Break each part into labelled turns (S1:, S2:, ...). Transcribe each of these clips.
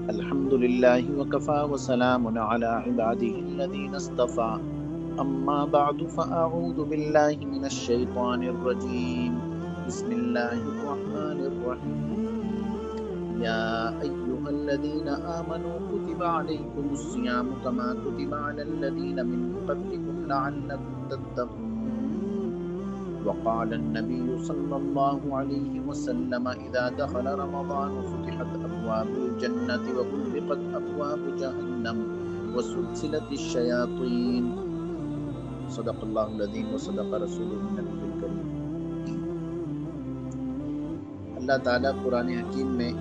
S1: الحمدللہ وکفا وسلام علی عبادہ الذین اصطفى اما بعد فاعوذ باللہ من الشیطان الرجیم بسم اللہ الرحمن الرحیم یا ایہا الذین آمنوا کتب علیکم الصیام کما کتب علی الذین من قبلکم لعلکم تتقون وقال النبي صلى الله عليه وسلم إذا دخل رمضان فتحت أبواب الجنة وغلقت أبواب جهنم وسلسلت الشياطين صدق الله العظيم وصدق رسوله النبي الكريم۔ اللہ تعالیٰ قرآن حکیم میں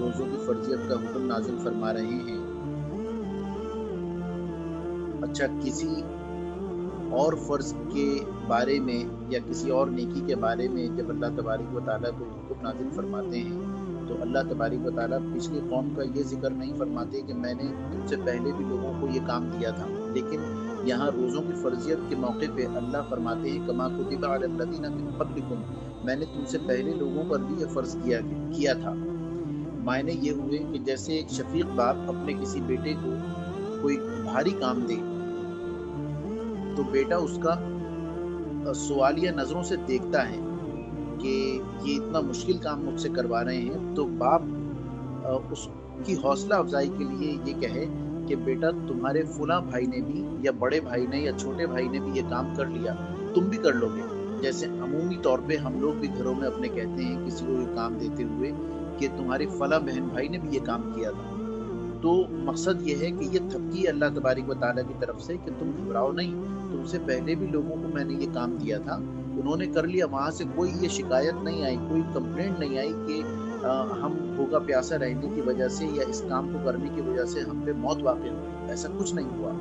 S1: روزوں کی فرضیت کا حکم نازل فرما رہے ہیں۔ اچھا، کسی اور فرض کے بارے میں یا کسی اور نیکی کے بارے میں جب اللہ تبارک و تعالیٰ کو حکم نازل فرماتے ہیں تو اللہ تبارک و تعالیٰ پچھلی قوم کا یہ ذکر نہیں فرماتے کہ میں نے تم سے پہلے بھی لوگوں کو یہ کام کیا تھا، لیکن یہاں روزوں کی فرضیت کے موقع پہ اللہ فرماتے ہیں کما کتب علی الذین من قبلکم، میں نے تم سے پہلے لوگوں پر بھی یہ فرض کیا تھا۔ معنی یہ ہوئے کہ جیسے ایک شفیق باپ اپنے کسی بیٹے کو کوئی بھاری کام دے تو بیٹا اس کا سوالیہ نظروں سے دیکھتا ہے کہ یہ اتنا مشکل کام مجھ سے کروا رہے ہیں، تو باپ اس کی حوصلہ افزائی کے لیے یہ کہے کہ بیٹا تمہارے فلاں بھائی نے بھی یا بڑے بھائی نے یا چھوٹے بھائی نے بھی یہ کام کر لیا، تم بھی کر لو گے۔ جیسے عمومی طور پہ ہم لوگ بھی گھروں میں اپنے کہتے ہیں کسی کو یہ کام دیتے ہوئے کہ تمہارے فلاں بہن بھائی نے بھی یہ کام کیا تھا، تو مقصد یہ ہے کہ یہ تھپکی اللہ تبارک و تعالیٰ کی طرف سے کہ تم گھبراؤ نہیں، تم سے پہلے بھی لوگوں کو میں نے یہ کام دیا تھا، انہوں نے کر لیا، وہاں سے کوئی یہ شکایت نہیں آئی، کوئی کمپلینٹ نہیں آئی کہ ہم بھوکا پیاسا رہنے کی وجہ سے یا اس کام کو کرنے کی وجہ سے ہم پہ موت واقع ہوئی، ایسا کچھ نہیں ہوا،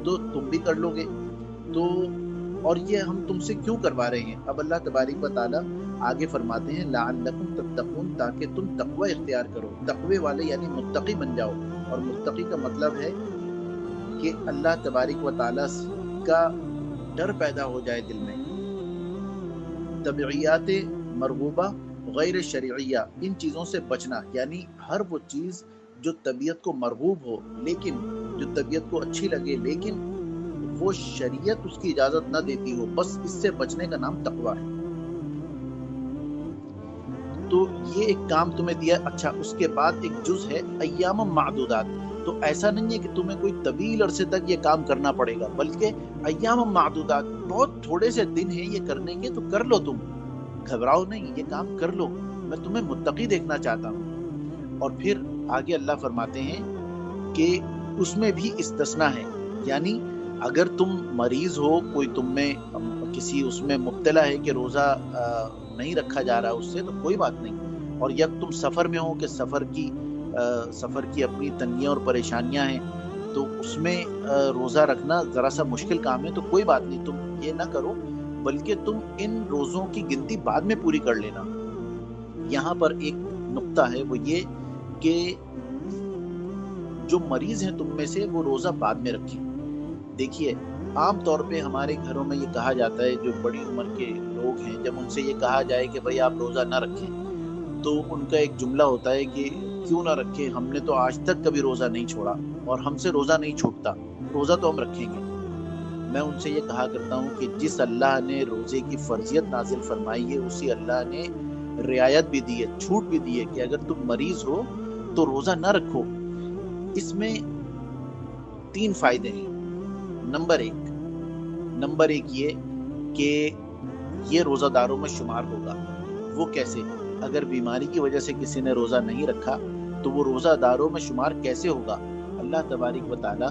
S1: تو تم بھی کر لو گے۔ تو اور یہ ہم تم سے کیوں کروا رہے ہیں؟ اب اللہ تبارک و تعالیٰ آگے فرماتے ہیں لعلکم تتقون، تاکہ تم تقوی اختیار کرو، تقوی والے یعنی متقی بن جاؤ، اور متقی کا مطلب ہے کہ اللہ تبارک و تعالیٰ کا ڈر پیدا ہو جائے دل میں۔ طبعیات مرغوبہ غیر شرعیہ، ان چیزوں سے بچنا، یعنی ہر وہ چیز جو طبیعت کو مرغوب ہو لیکن جو طبیعت کو اچھی لگے لیکن وہ شریعت اس کی اجازت نہ دیتی ہو، بس اس سے بچنے کا نام تقویٰ ہے۔ تو یہ ایک کام تمہیں دیا۔ اچھا، اس کے بعد ایک جز ہے ایام معدودات، تو ایسا نہیں ہے کہ تمہیں کوئی طویل عرصے تک یہ کام کرنا پڑے گا، بلکہ ایام معدودات، بہت تھوڑے سے دن ہیں یہ کرنے کے، تو کر لو، تم گھبراؤ نہیں، یہ کام کر لو، میں تمہیں متقی دیکھنا چاہتا ہوں۔ اور پھر آگے اللہ فرماتے ہیں کہ اس میں بھی استثناء ہے، یعنی اگر تم مریض ہو، کوئی تم میں کسی اس میں مبتلا ہے کہ روزہ نہیں رکھا جا رہا اس سے، تو کوئی بات نہیں، اور یا تم سفر میں ہو کہ سفر کی اپنی تنگیاں اور پریشانیاں ہیں، تو اس میں روزہ رکھنا ذرا سا مشکل کام ہے، تو کوئی بات نہیں، تم یہ نہ کرو، بلکہ تم ان روزوں کی گنتی بعد میں پوری کر لینا۔ یہاں پر ایک نقطہ ہے، وہ یہ کہ جو مریض ہیں تم میں سے وہ روزہ بعد میں رکھیں۔ دیکھیے، عام طور پہ ہمارے گھروں میں یہ کہا جاتا ہے، جو بڑی عمر کے لوگ ہیں جب ان سے یہ کہا جائے کہ بھائی آپ روزہ نہ رکھیں، تو ان کا ایک جملہ ہوتا ہے کہ کیوں نہ رکھیں، ہم نے تو آج تک کبھی روزہ نہیں چھوڑا اور ہم سے روزہ نہیں چھوٹتا، روزہ تو ہم رکھیں گے۔ میں ان سے یہ کہا کرتا ہوں کہ جس اللہ نے روزے کی فرضیت نازل فرمائی ہے، اسی اللہ نے رعایت بھی دی ہے، چھوٹ بھی دی ہے کہ اگر تم مریض ہو تو روزہ نہ رکھو۔ اس میں 3 فائدے ہیں۔ نمبر ایک یہ کہ یہ روزہ داروں میں شمار ہوگا۔ وہ کیسے؟ اگر بیماری کی وجہ سے کسی نے روزہ نہیں رکھا تو وہ روزہ داروں میں شمار کیسے ہوگا؟ اللہ تبارک و تعالی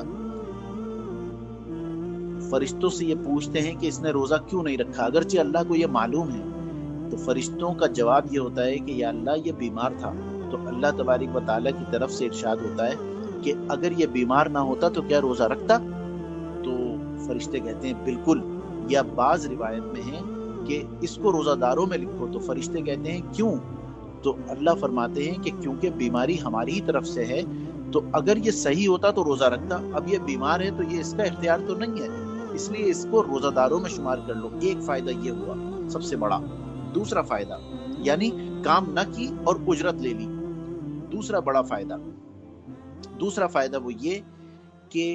S1: فرشتوں سے یہ پوچھتے ہیں کہ اس نے روزہ کیوں نہیں رکھا، اگرچہ اللہ کو یہ معلوم ہے، تو فرشتوں کا جواب یہ ہوتا ہے کہ یا اللہ یہ بیمار تھا، تو اللہ تبارک و تعالی کی طرف سے ارشاد ہوتا ہے کہ اگر یہ بیمار نہ ہوتا تو کیا روزہ رکھتا؟ تو فرشتے کہتے ہیں بالکل، یا بعض روایت میں ہے کہ اس کو روزہ داروں میں لکھو، تو فرشتے کہتے ہیں کیوں؟ تو اللہ فرماتے ہیں کہ کیونکہ بیماری ہماری ہی طرف سے ہے، تو اگر یہ صحیح ہوتا تو روزہ رکھتا، اب یہ بیمار ہے تو یہ اس کا اختیار تو نہیں ہے، اس لیے اس کو روزہ داروں میں شمار کر لو۔ ایک فائدہ یہ ہوا سب سے بڑا۔ دوسرا فائدہ یعنی کام نہ کی اور اجرت لے لی۔ دوسرا بڑا فائدہ، دوسرا فائدہ وہ یہ کہ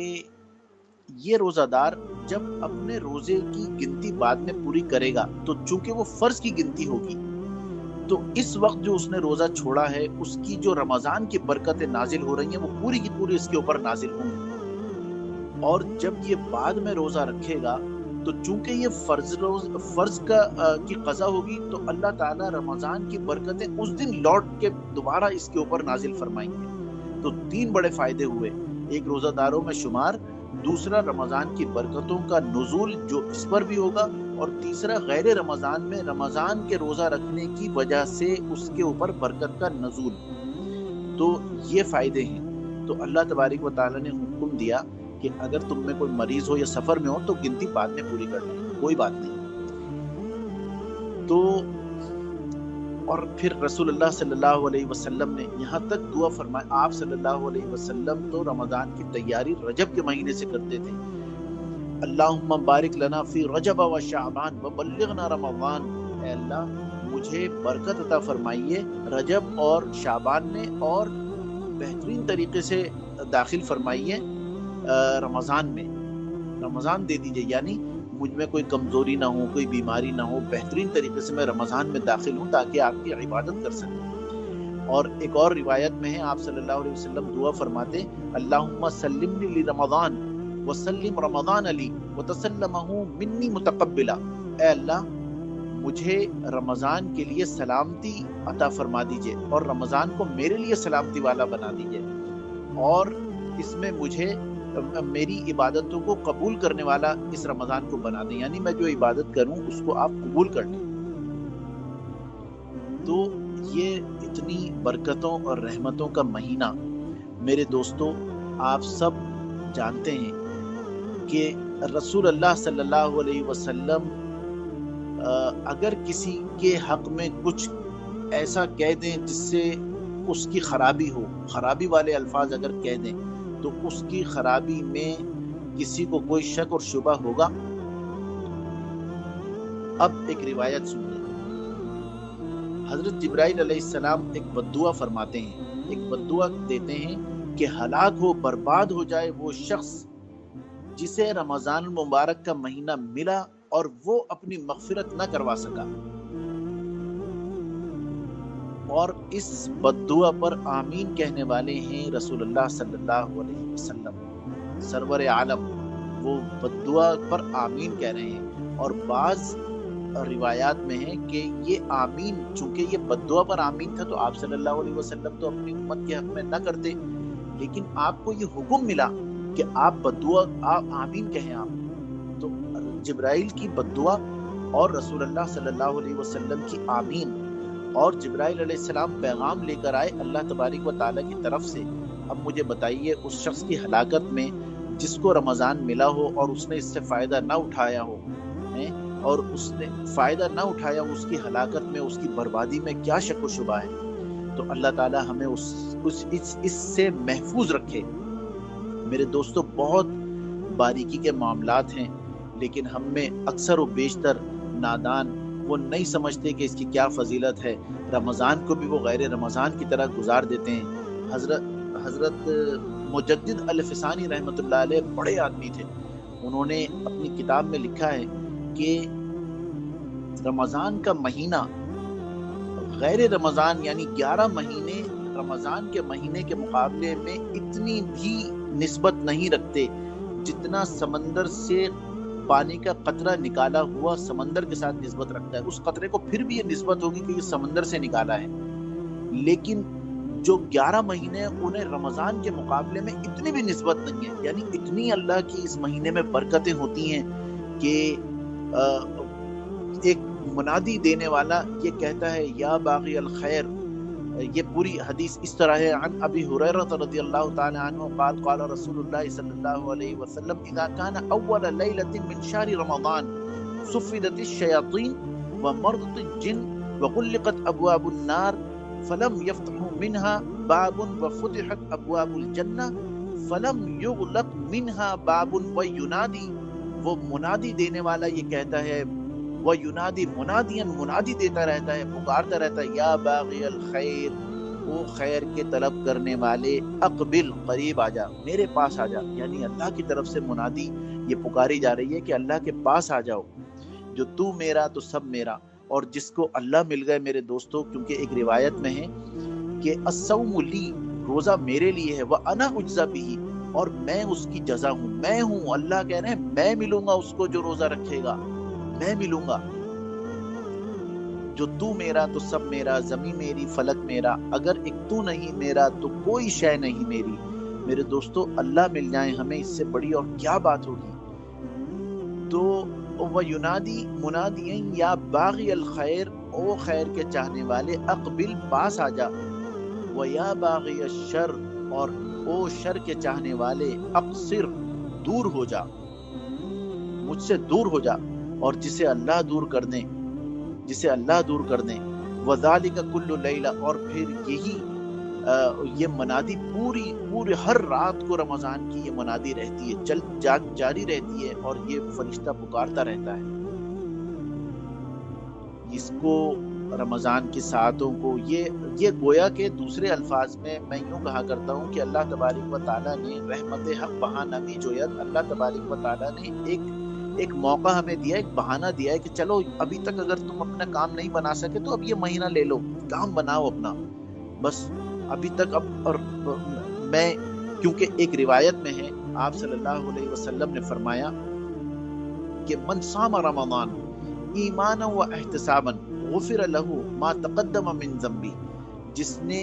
S1: یہ روزہ دار جب اپنے روزے کی گنتی بعد میں پوری کرے گا تو چونکہ وہ فرض کی گنتی ہوگی، تو اس وقت جو اس نے روزہ چھوڑا ہے اس کی جو رمضان کی برکتیں نازل ہو رہی ہیں وہ پوری کی پوری اس کے اوپر نازل ہوں گی۔ اور جب یہ بعد میں روزہ رکھے گا تو چونکہ یہ فرض کی قضا ہوگی تو اللہ تعالیٰ رمضان کی برکتیں اس دن لوٹ کے دوبارہ اس کے اوپر نازل فرمائیں گے۔ تو تین بڑے فائدے ہوئے، ایک روزہ داروں میں شمار، دوسرا رمضان کی برکتوں کا نزول جو اس پر بھی ہوگا، اور تیسرا غیر رمضان میں رمضان کے روزہ رکھنے کی وجہ سے اس کے اوپر برکت کا نزول۔ تو یہ فائدے ہیں۔ تو اللہ تبارک و تعالیٰ نے حکم دیا کہ اگر تم میں کوئی مریض ہو یا سفر میں ہو تو گنتی بعد میں پوری کر لیں، کوئی بات نہیں۔ تو اور پھر رسول اللہ صلی اللہ علیہ وسلم نے یہاں تک دعا فرمایا، آپ صلی اللہ علیہ وسلم تو رمضان کی تیاری رجب کے مہینے سے کرتے تھے۔ اللہم بارک لنا فی رجب و شعبان وبلغنا رمضان، اے اللہ مجھے برکت عطا فرمائیے رجب اور شعبان میں، اور بہترین طریقے سے داخل فرمائیے رمضان میں، رمضان دے دیجئے، یعنی مجھ میں کوئی کمزوری نہ ہو، کوئی بیماری نہ ہو، بہترین طریقے سے میں رمضان میں داخل ہوں تاکہ آپ کی عبادت کر سکوں۔ اور ایک اور روایت میں ہے آپ صلی اللہ علیہ وسلم دعا فرماتے، اللہم سلمنی لرمضان وسلم رمضان علی وتسلمہ منی متقبلا، اے اللہ مجھے رمضان کے لیے سلامتی عطا فرما دیجئے اور رمضان کو میرے لیے سلامتی والا بنا دیجئے، اور اس میں مجھے میری عبادتوں کو قبول کرنے والا اس رمضان کو بنا دیں، یعنی میں جو عبادت کروں اس کو آپ قبول کر لیں۔ تو یہ اتنی برکتوں اور رحمتوں کا مہینہ میرے دوستو، آپ سب جانتے ہیں کہ رسول اللہ صلی اللہ علیہ وسلم اگر کسی کے حق میں کچھ ایسا کہہ دیں جس سے اس کی خرابی ہو، خرابی والے الفاظ اگر کہہ دیں تو اس کی خرابی میں کسی کو کوئی شک اور شبہ ہوگا؟ اب ایک روایت سن لیں۔ حضرت جبرائیل علیہ السلام ایک بددعا فرماتے ہیں، ایک بددعا دیتے ہیں کہ ہلاک ہو، برباد ہو جائے وہ شخص جسے رمضان المبارک کا مہینہ ملا اور وہ اپنی مغفرت نہ کروا سکا۔ اور اس بددعا پر آمین کہنے والے ہیں رسول اللہ صلی اللہ علیہ وسلم، سرور عالم، وہ بددعا پر آمین کہہ رہے ہیں۔ اور بعض روایات میں ہے کہ یہ آمین، چونکہ یہ بددعا پر آمین تھا تو آپ صلی اللہ علیہ وسلم تو اپنی امت کے حق میں نہ کرتے، لیکن آپ کو یہ حکم ملا کہ آپ بددعا آمین کہیں آپ۔ تو جبرائیل کی بددعا اور رسول اللہ صلی اللہ علیہ وسلم کی آمین، اور جبرائیل علیہ السلام پیغام لے کر آئے اللہ تبارک و تعالیٰ کی طرف سے۔ اب مجھے بتائیے اس شخص کی ہلاکت میں جس کو رمضان ملا ہو اور اس نے اس سے فائدہ نہ اٹھایا ہو، اور اس نے فائدہ نہ اٹھایا، اس کی ہلاکت میں، اس کی بربادی میں کیا شک و شبہ ہے؟ تو اللہ تعالیٰ ہمیں اس سے محفوظ رکھے۔ میرے دوستو، بہت باریکی کے معاملات ہیں، لیکن ہم میں اکثر و بیشتر نادان وہ نہیں سمجھتے کہ اس کی کیا فضیلت ہے۔ رمضان کو بھی وہ غیر رمضان کی طرح گزار دیتے ہیں۔ حضرت مجدد الفسانی رحمۃ اللہ علیہ بڑے آدمی تھے، انہوں نے اپنی کتاب میں لکھا ہے کہ رمضان کا مہینہ غیر رمضان یعنی 11 مہینے رمضان کے مہینے کے مقابلے میں اتنی بھی نسبت نہیں رکھتے جتنا سمندر سے پانی کا قطرہ نکالا ہوا سمندر کے ساتھ نسبت رکھتا ہے۔ اس قطرے کو پھر بھی یہ نسبت ہوگی کہ یہ سمندر سے نکالا ہے، لیکن جو 11 مہینے انہیں رمضان کے مقابلے میں اتنی بھی نسبت نہیں ہے، یعنی اتنی اللہ کی اس مہینے میں برکتیں ہوتی ہیں کہ ایک منادی دینے والا یہ کہتا ہے یا باغی الخیر۔ یہ پوری حدیث اس طرح ہے، عن ابی ہریرہ رضی اللہ تعالی عنہ قال قال رسول اللہ صلی اللہ علیہ وسلم اذا كان اول ليلة من شهر رمضان صفدت الشياطين ومرضت الجن وغلقت ابواب النار فلم يفتحوا منها باب وفتحت ابواب الجنة فلم يغلق منها باب وينادي وہ منادی دینے والا یہ کہتا ہے، وہ ینادی منادین، منادی دیتا رہتا ہے، پکارتا رہتا ہے، یا باغی الخیر، وہ خیر کے طلب کرنے والے، اقبل، قریب آ جا، میرے پاس آ جا. یعنی اللہ کی طرف سے منادی یہ پکاری جا رہی ہے کہ اللہ کے پاس آ جاؤ، جو تو میرا تو سب میرا. اور جس کو اللہ مل گئے میرے دوستوں، کیونکہ ایک روایت میں ہے کہ الصوم لی، روزہ میرے لیے ہے، وانا اجزا بہ، اور میں اس کی جزا ہوں، میں ہوں. اللہ کہہ رہے ہیں میں ملوں گا اس کو جو روزہ رکھے گا، میں ملوں گا. جو تو میرا تو سب میرا، زمین میری فلک میرا، اگر ایک تو نہیں میرا تو کوئی شے نہیں میری. میرے دوستو اللہ مل جائیں ہمیں، اس سے بڑی اور کیا بات ہوگی. تو وہ ینادی منادین یا باغی الخیر، او خیر کے چاہنے والے، اقبل، پاس آ جا، و یا باغی الشر، اور او شر کے چاہنے والے، اقصر، دور ہو جا، مجھ سے دور ہو جا. اور جسے اللہ دور کر دیں، جسے اللہ دور کر دیں. وذالک کل لیلہ، اور پھر یہی یہ منادی پوری ہر رات کو رمضان کی یہ منادی رہتی ہے، جاری رہتی ہے، اور یہ فرشتہ پکارتا رہتا ہے اس کو رمضان کی ساعتوں کو. یہ گویا کہ دوسرے الفاظ میں یوں کہا کرتا ہوں کہ اللہ تبارک و تعالیٰ نے رحمت حق بہا نمی جوید، اللہ تبارک و تعالیٰ نے ایک موقع ہمیں دیا، ایک بہانہ دیا ہے کہ چلو ابھی تک اگر تم اپنا کام نہیں بنا سکے تو اب یہ مہینہ لے لو، کام بناؤ اپنا بس ابھی تک. اور میں کیونکہ ایک روایت میں ہے آپ صلی اللہ علیہ وسلم نے فرمایا کہ من صام رمضان ایمانا و احتسابا غفر له ما تقدم من ذنبی، جس نے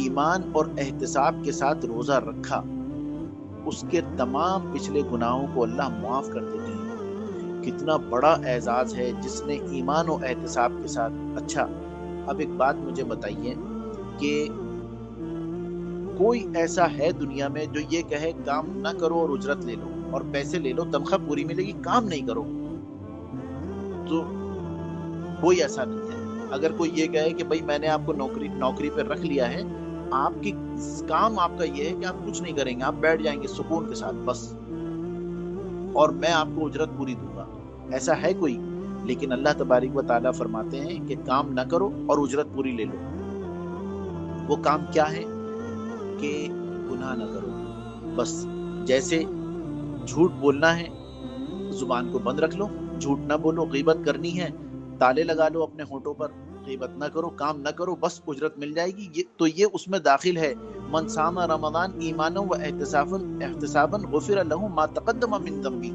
S1: ایمان اور احتساب کے ساتھ روزہ رکھا اس کے تمام پچھلے گناہوں کو اللہ معاف کر دیتے ہیں. کتنا بڑا اعزاز ہے جس نے ایمان و احتساب کے ساتھ. اچھا اب ایک بات مجھے بتائیے کہ کوئی ایسا ہے دنیا میں جو یہ کہے کام نہ کرو اور اجرت لے لو اور پیسے لے لو، تنخواہ پوری ملے گی، کام نہیں کرو؟ تو کوئی ایسا نہیں ہے. اگر کوئی یہ کہے کہ بھائی میں نے آپ کو نوکری پہ رکھ لیا ہے، آپ کی کام آپ کا یہ ہے کہ آپ کچھ نہیں کریں گے، آپ بیٹھ جائیں گے سکون کے ساتھ بس، اور میں آپ کو اجرت پوری دوں گا، ایسا ہے کوئی؟ لیکن اللہ تبارک و تعالیٰ فرماتے ہیں کہ کام نہ کرو اور اجرت پوری لے لو. وہ کام کیا ہے کہ گناہ نہ کرو. بس جیسے جھوٹ بولنا ہے، زبان کو بند رکھ لو، جھوٹ نہ بولو. غیبت کرنی ہے، تالے لگا لو اپنے ہونٹوں پر، غیبت نہ کرو، کام نہ کرو، بس اجرت مل جائے گی. تو یہ اس میں داخل ہے، من صام رمضان ایمانا و احتسابا غفر له ما تقدم من ذنبی.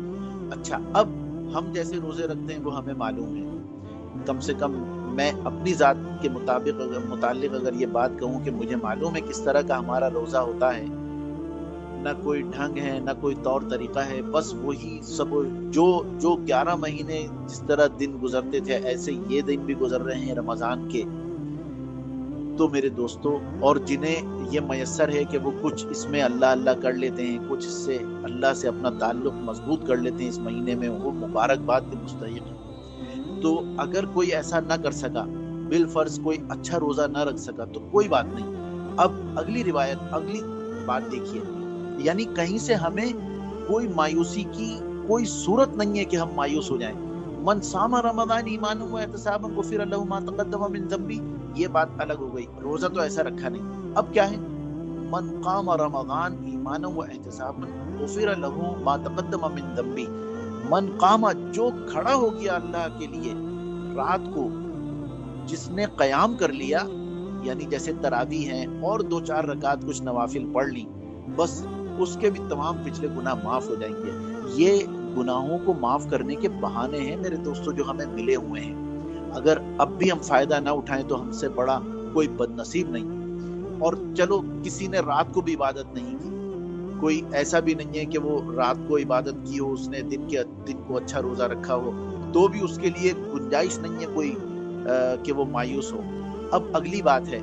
S1: اچھا اب ہم جیسے روزے رکھتے ہیں وہ ہمیں معلوم ہے، کم سے کم میں اپنی ذات کے متعلق اگر یہ بات کہوں کہ مجھے معلوم ہے کس طرح کا ہمارا روزہ ہوتا ہے. نہ کوئی ڈھنگ ہے، نہ کوئی طور طریقہ ہے، بس وہی سب جو 11 مہینے جس طرح دن گزرتے تھے ایسے یہ دن بھی گزر رہے ہیں رمضان کے. تو میرے دوستو، اور جنہیں یہ میسر ہے کہ وہ کچھ اس میں اللہ اللہ کر لیتے ہیں، کچھ اس سے اللہ سے اپنا تعلق مضبوط کر لیتے ہیں اس مہینے میں، وہ مبارکباد کے مستحق ہیں. تو اگر کوئی ایسا نہ کر سکا، بالفرض کوئی اچھا روزہ نہ رکھ سکا، تو کوئی بات نہیں. اب اگلی روایت، اگلی بات دیکھیے، یعنی کہیں سے ہمیں کوئی مایوسی کی کوئی صورت نہیں ہے کہ ہم مایوس ہو جائیں. من صام رمضان ایمانا و احتسابا غفر له ما تقدم من ذنبی، یہ بات الگ ہو گئی. روزہ تو ایسا رکھا نہیں. اب کیا ہے؟ من قام رمضان ایمانا و احتسابا غفر له ما تقدم من ذنبی. من قام، جو کھڑا ہو گیا اللہ کے لیے رات کو، جس نے قیام کر لیا، یعنی جیسے تراویح ہیں اور 2-4 رکعت کچھ نوافل پڑھ لی، بس اس کے بھی تمام پچھلے گناہ معاف ہو جائیں گے. یہ گناہوں کو معاف کرنے کے بہانے ہیں میرے دوستوں جو ہمیں ملے ہوئے ہیں. اگر اب بھی ہم فائدہ نہ اٹھائیں تو ہم سے بڑا کوئی بد نصیب نہیں. اور چلو کسی نے رات کو بھی عبادت نہیں کی، کوئی ایسا بھی نہیں ہے کہ وہ رات کو عبادت کی ہو، اس نے دن کو اچھا روزہ رکھا ہو، تو بھی اس کے لیے گنجائش نہیں ہے کوئی کہ وہ مایوس ہو. اب اگلی بات ہے،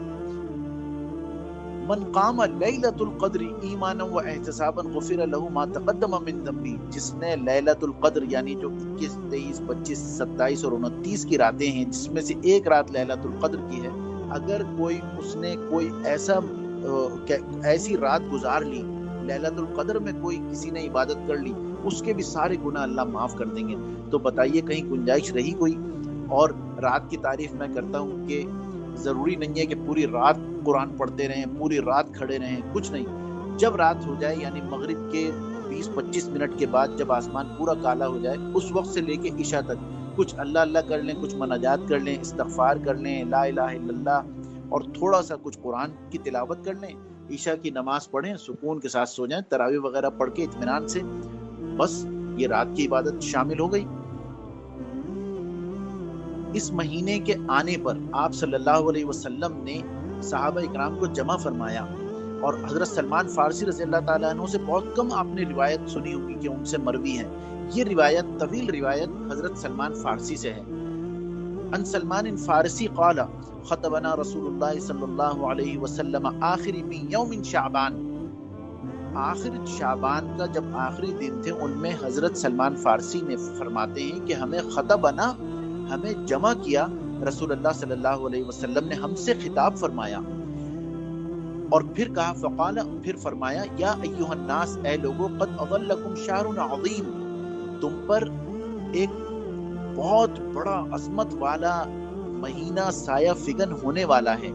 S1: من قام لیلۃ القدر ایمانا و احتسابا غفر له ما تقدم من ذنبی. جس نے لیلۃ القدر یعنی جو 21، 23، 25، 27 اور 29 کی راتیں ہیں، جس میں سے ایک رات لیلۃ القدر کی ہے، اگر اس نے کوئی ایسی رات گزار لی، لیلۃ القدر میں کوئی کسی نے عبادت کر لی، اس کے بھی سارے گناہ اللہ معاف کر دیں گے. تو بتائیے کہیں گنجائش رہی کوئی؟ اور رات کی تعریف میں کرتا ہوں کہ ضروری نہیں ہے کہ پوری رات قرآن پڑھتے رہیں، پوری رات کھڑے رہیں، کچھ نہیں. جب رات ہو جائے یعنی مغرب کے 20-25 منٹ کے بعد جب آسمان پورا کالا ہو جائے، اس وقت سے لے کے عشاء تک کچھ اللہ اللہ کر لیں، کچھ مناجات کر لیں، استغفار کر لیں، لا الہ الا اللہ، اور تھوڑا سا کچھ قرآن کی تلاوت کر لیں، عشاء کی نماز پڑھیں، سکون کے ساتھ سو جائیں، تراویح وغیرہ پڑھ کے اطمینان سے، بس یہ رات کی عبادت شامل ہو گئی. اس مہینے کے آنے پر آپ صلی اللہ علیہ وسلم نے صحابہ اکرام کو جمع فرمایا، اور حضرت سلمان فارسی رضی اللہ تعالیٰ عنہ سے بہت کم آپ نے روایت سنی ہوگی کہ ان سے مروی ہے. یہ روایت طویل روایت حضرت سلمان فارسی سے ہے. ان سلمان فارسی قال خطبنا رسول اللہ صلی اللہ علیہ وسلم آخری من یوم شعبان. آخر شعبان کا جب آخری دن تھے، ان میں حضرت سلمان فارسی نے فرماتے ہیں کہ ہمیں خطبنا، ہمیں جمع کیا رسول اللہ صلی اللہ علیہ وسلم نے، ہم سے خطاب فرمایا، اور پھر کہا فقال، پھر فرمایا یا ایھا الناس، اے لوگو، قد اظلکم شہر عظیم، تم پر ایک بہت بڑا عظمت والا مہینہ سایہ فگن ہونے والا ہے.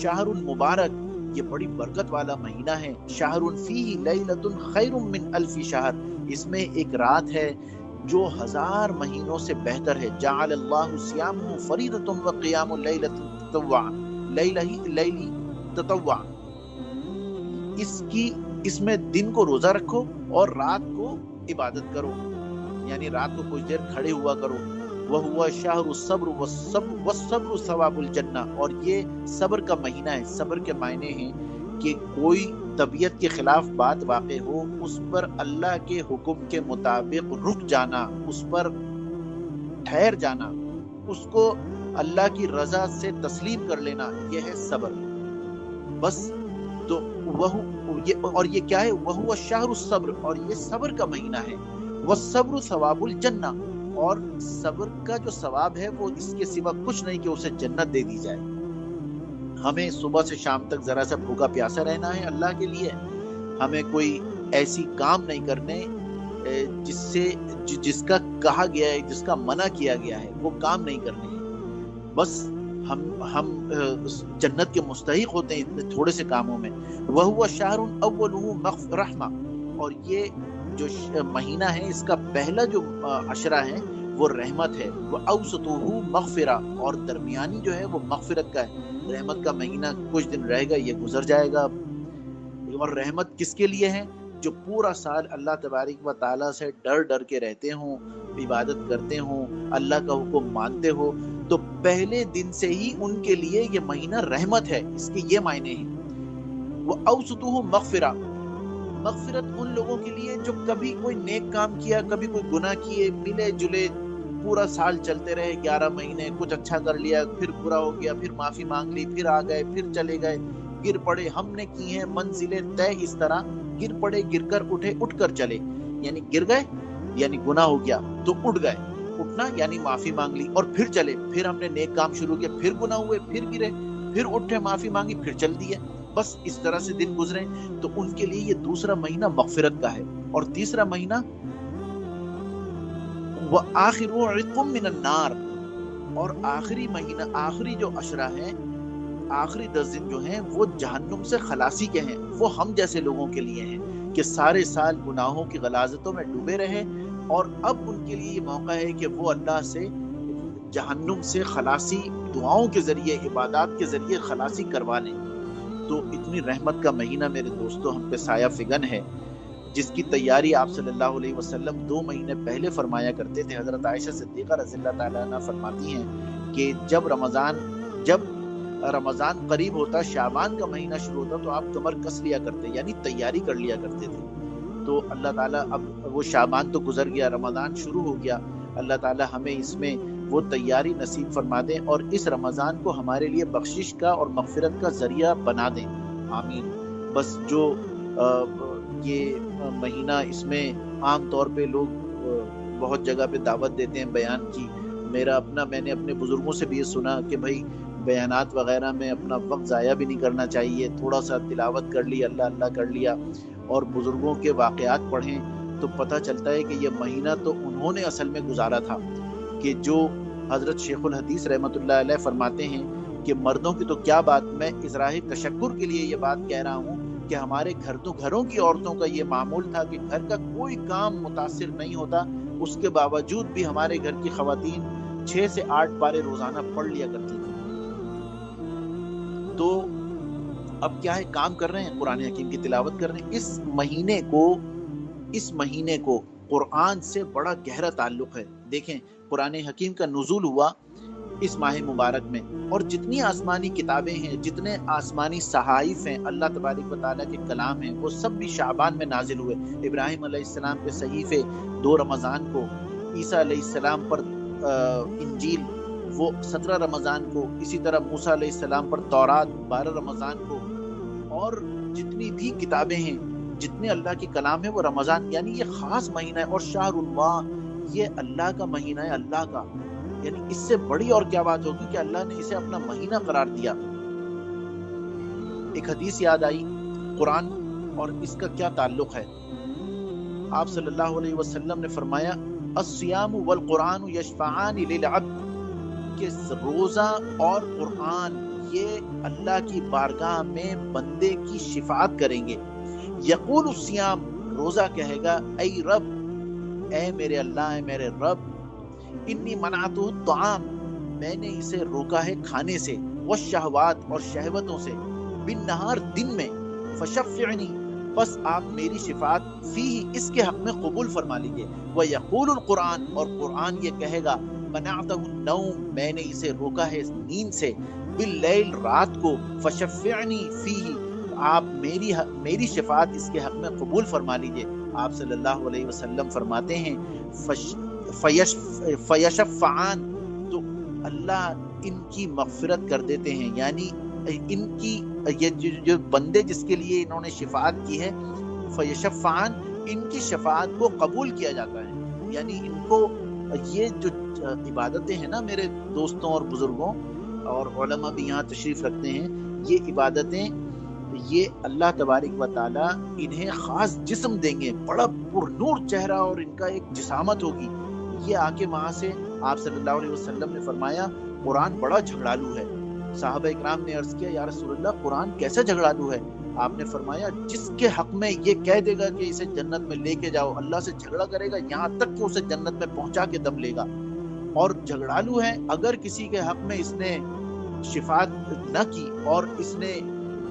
S1: شہر مبارک، یہ بڑی برکت والا مہینہ ہے. شہر فیہ لیلۃ خیر من الف شہر، اس میں ایک رات ہے جو 1000 مہینوں سے بہتر ہے. جعل اللہ صیامہ فریضۃ وقیام اللیلۃ تطوعا، اس میں دن کو روزہ رکھو اور رات کو عبادت کرو، یعنی رات کو کچھ دیر کھڑے ہوا کرو. وَهُوَ شَهْرُ الصَّبْرُ وَالصَّبْرُ ثَوَابُ الْجَنَّةِ، اور یہ صبر کا مہینہ ہے. صبر کے معنی ہیں کہ کوئی طبیعت کے خلاف بات واقع ہو، اس پر اللہ کے حکم کے مطابق رک جانا، اس پر ٹھہر جانا، اس کو اللہ کی رضا سے تسلیم کر لینا، یہ ہے صبر. بس تو اور یہ کیا ہے؟ وَهُوَ شَهْرُ الصَّبْرِ، اور یہ صبر کا مہینہ ہے. وَالصَّبْرُ ثَوَابُ الْجَنَّةِ، اور صبر کا جو ثواب ہے وہ اس کے سوا کچھ نہیں کہ اسے جنت دے دی جائے. ہمیں صبح سے شام تک ذرا سا بھوکا پیاسا رہنا ہے اللہ کے لیے. ہمیں کوئی ایسی کام نہیں کرنے جس کا کہا گیا ہے، جس کا منع کیا گیا ہے، وہ کام نہیں کرنے ہیں. بس ہم جنت کے مستحق ہوتے ہیں اتنے تھوڑے سے کاموں میں. وَهُوَ شَهْرٌ أَوَّلُهُ رَحْمَةٌ، اور یہ جو مہینہ ہے اس کا پہلا جو عشرہ ہے وہ رحمت ہے. وَأَوْسَطُهُ مَغْفِرَةٌ، اور درمیانی جو ہے وہ مغفرت کا ہے. رحمت کا مہینہ کچھ دن رہے گا، یہ گزر جائے گا. اور رحمت کس کے لیے ہے؟ جو پورا سال اللہ تبارک و تعالیٰ سے ڈر ڈر کے رہتے ہوں، عبادت کرتے ہوں، اللہ کا حکم مانتے ہو، تو پہلے دن سے ہی ان کے لیے یہ مہینہ رحمت ہے. اس کے یہ معنی ہیں. وَأَوْسَطُهُ مَغْفِرَةٌ، مغفرت ان لوگوں کے لیے جو کبھی کوئی نیک کام کیا، کبھی کوئی گناہ کیے، ملے جلے، پورا سال چلتے رہے، 11 مہینے کچھ اچھا کر لیا، پھر برا ہو گیا، پھر معافی مانگ لی، پھر آ گئے، پھر چلے گئے، گر پڑے. ہم نے کی ہیں منزلیں طے اس طرح، گر پڑے، گر کر اٹھے، اٹھ کر چلے. یعنی گر گئے یعنی گناہ ہو گیا تو اٹھ گئے، اٹھنا یعنی معافی مانگ لی، اور پھر چلے. پھر ہم نے نیک کام شروع کیا، پھر گناہ ہوئے، پھر گرے، پھر اٹھے، معافی مانگی، پھر چل دیے. بس اس طرح سے دن گزرے. تو ان کے لیے یہ دوسرا مہینہ مغفرت کا ہے. اور تیسرا مہینہ وَآخِرُ عِتْقٌ مِّنَ النَّارِ، اور آخری مہینہ، آخری جو عشرہ ہے، آخری 10 دن جو ہیں وہ جہنم سے خلاصی کے ہیں. وہ ہم جیسے لوگوں کے لیے ہیں کہ سارے سال گناہوں کی غلاظتوں میں ڈوبے رہے، اور اب ان کے لیے یہ موقع ہے کہ وہ اللہ سے جہنم سے خلاصی دعاؤں کے ذریعے، عبادات کے ذریعے خلاصی کروا لیں. تو اتنی رحمت کا مہینہ میرے دوستو ہم پہ سایہ فگن ہے، جس کی تیاری آپ صلی اللہ علیہ وسلم 2 مہینے پہلے فرمایا کرتے تھے. حضرت عائشہ صدیقہ رضی اللہ تعالیٰ عنہ فرماتی ہیں کہ جب رمضان قریب ہوتا، شعبان کا مہینہ شروع ہوتا، تو آپ کمر کس لیا کرتے، یعنی تیاری کر لیا کرتے تھے. تو اللہ تعالیٰ، اب وہ شعبان تو گزر گیا، رمضان شروع ہو گیا. اللہ تعالیٰ ہمیں اس میں وہ تیاری نصیب فرما دیں، اور اس رمضان کو ہمارے لیے بخشش کا اور مغفرت کا ذریعہ بنا دیں. آمین. بس جو یہ مہینہ، اس میں عام طور پہ لوگ بہت جگہ پہ دعوت دیتے ہیں بیان کی. میں نے اپنے بزرگوں سے بھی یہ سنا کہ بھائی بیانات وغیرہ میں اپنا وقت ضائع بھی نہیں کرنا چاہیے. تھوڑا سا تلاوت کر لی، اللہ اللہ کر لیا، اور بزرگوں کے واقعات پڑھیں. تو پتہ چلتا ہے کہ یہ مہینہ تو انہوں نے اصل میں گزارا تھا، کہ جو حضرت شیخ الحدیث رحمۃ اللہ علیہ فرماتے ہیں کہ مردوں کی تو کیا بات، میں اظہار تشکر کے لیے یہ بات کہہ رہا ہوں کہ ہمارے گھروں کی عورتوں کا یہ معمول تھا کہ گھر کا کوئی کام متاثر نہیں ہوتا، اس کے باوجود بھی ہمارے گھر کی خواتین 6 سے 8 پارے روزانہ پڑھ لیا کرتی تھی۔ تو اب کیا ہے، کام کر رہے ہیں، قرآن حکیم کی تلاوت کر رہے ہیں۔ اس مہینے کو قرآن سے بڑا گہرا تعلق ہے۔ دیکھیں قرآن حکیم کا نزول ہوا اس ماہ مبارک میں، اور جتنی آسمانی کتابیں ہیں، جتنے آسمانی صحائف ہیں، اللہ تبارک و تعالیٰ کے کلام ہیں، وہ سب بھی شعبان میں نازل ہوئے۔ ابراہیم علیہ السلام کے صحیفے 2 رمضان کو، عیسیٰ علیہ السلام پر انجیل وہ 17 رمضان کو، اسی طرح موسیٰ علیہ السلام پر تورات 12 رمضان کو، اور جتنی بھی کتابیں ہیں، جتنے اللہ کی کلام ہے وہ رمضان، یعنی یہ خاص مہینہ ہے۔ اور شہر اللہ، یہ اللہ کا مہینہ ہے، اللہ کا، یعنی اس سے بڑی اور کیا بات ہوگی کہ اللہ نے اسے اپنا مہینہ قرار دیا۔ ایک حدیث یاد آئی، قرآن اور اس کا کیا تعلق ہے۔ آپ صلی اللہ علیہ وسلم نے فرمایا الصیام والقرآن یشفعان للعبد، کہ روزہ اور قرآن یہ اللہ کی بارگاہ میں بندے کی شفاعت کریں گے۔ یقول الصیام، روزہ کہے گا اے رب، اے میرے اللہ، اے میرے رب، انی منعتہ الطعام، میں نے اسے روکا ہے کھانے سے، والشہوات، اور شہوتوں سے، بالنہار، دن میں، فشفعنی، بس آپ میری شفاعت فیہ، اس کے حق میں قبول فرما لیجئے۔ ویقول القرآن، اور قرآن یہ کہے گا منعتہ النوم، میں نے اسے روکا ہے نیند سے، باللیل، رات کو، فشفعنی فیہ، آپ میری شفاعت اس کے حق میں قبول فرما لیجئے۔ آپ صلی اللہ علیہ وسلم فرماتے ہیں فیشفعان، تو اللہ ان کی مغفرت کر دیتے ہیں، یعنی ان کی یہ جو بندے جس کے لیے انہوں نے شفاعت کی ہے، فیشفعان، ان کی شفاعت کو قبول کیا جاتا ہے۔ یعنی ان کو یہ جو عبادتیں ہیں نا میرے دوستوں اور بزرگوں اور علماء بھی یہاں تشریف رکھتے ہیں، یہ عبادتیں، یہ اللہ تبارک و تعالیٰ انہیں خاص جسم دیں گے، بڑا پر نور چہرہ، اور ان کا ایک جسامت ہوگی۔ یہ آ کے وہاں سے آپ صلی اللہ علیہ وسلم نے فرمایا قرآن بڑا جھگڑالو ہے۔ صحابہ اکرام نے عرض کیا یا رسول اللہ قرآن کیسا جھگڑالو ہے؟ آپ نے فرمایا جس کے حق میں یہ کہہ دے گا کہ اسے جنت میں لے کے جاؤ، اللہ سے جھگڑا کرے گا یہاں تک کہ اسے جنت میں پہنچا کے دم لے گا، اور جھگڑالو ہے اگر کسی کے حق میں اس نے شفاعت نہ کی اور اس نے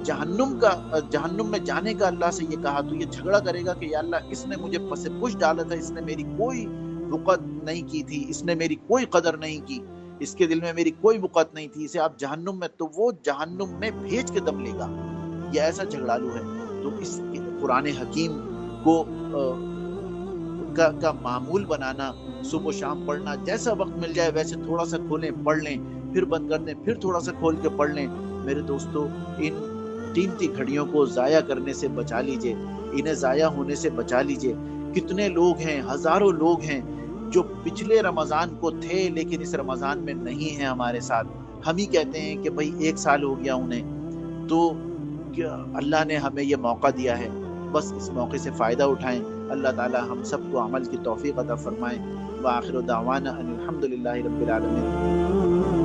S1: جہنم میں جانے کا اللہ سے یہ کہا، تو یہ جھگڑا کرے گا کہ یا اللہ اس نے مجھے پس پش ڈالا تھا، اس نے میری کوئی وقت نہیں کی تھی، اس نے میری کوئی قدر نہیں کی، اس کے دل میں میری کوئی وقت نہیں تھی، اسے آپ جہنم میں، تو وہ جہنم میں بھیج کے دم لے گا، یہ ایسا جھگڑالو ہے۔ تو اس قرآن حکیم کو کا معمول بنانا، صبح و شام پڑھنا، جیسا وقت مل جائے ویسے تھوڑا سا کھولیں پڑھ لیں، پھر بند کر دیں، پھر تھوڑا سا کھول کے پڑھ لیں۔ میرے دوستو، ان قیمتی گھڑیوں کو ضائع کرنے سے بچا لیجئے، انہیں ضائع ہونے سے بچا لیجئے۔ کتنے لوگ ہیں، ہزاروں لوگ ہیں جو پچھلے رمضان کو تھے لیکن اس رمضان میں نہیں ہیں ہمارے ساتھ۔ ہم ہی کہتے ہیں کہ بھائی 1 سال ہو گیا انہیں، تو اللہ نے ہمیں یہ موقع دیا ہے، بس اس موقع سے فائدہ اٹھائیں۔ اللہ تعالی ہم سب کو عمل کی توفیق عطا فرمائے۔ وآخر دعوانا ان الحمد للہ رب العالمین۔